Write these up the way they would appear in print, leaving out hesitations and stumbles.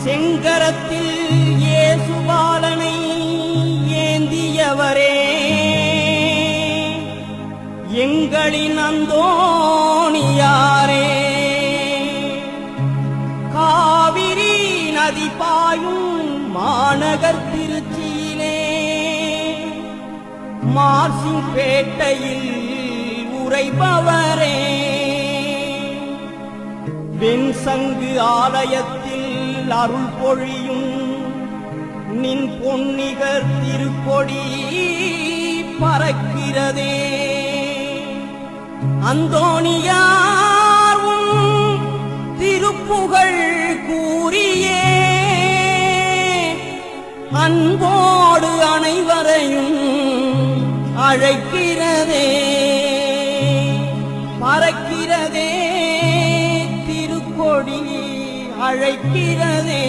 செங்கரத்தில் இயேசுபாலனை ஏந்தியவரே, எங்களின் அந்தோணியாரே, காவிரி நதி பாயும் மாநகர் திருச்சியிலே மார்சிங் பேட்டையில் உரைபவரே, வெண்சங்கு ஆலயத்தில் அருள் பொழியும் நின் பொன்னிகர் திருக்கொடி பறக்கிறதே. அந்தோணியாரும் திருப்புகழ் கூறியே அன்போடு அனைவரையும் அழைக்கிறதே, பறக்கிறதே திருக்கொடி அழைக்கிறதே.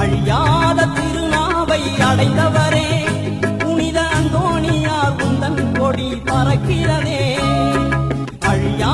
அழியாத திருநாவை அடைந்தவரே, புனித அந்தோணியார் உந்தன் கொடி பறக்கிறதே. அழியா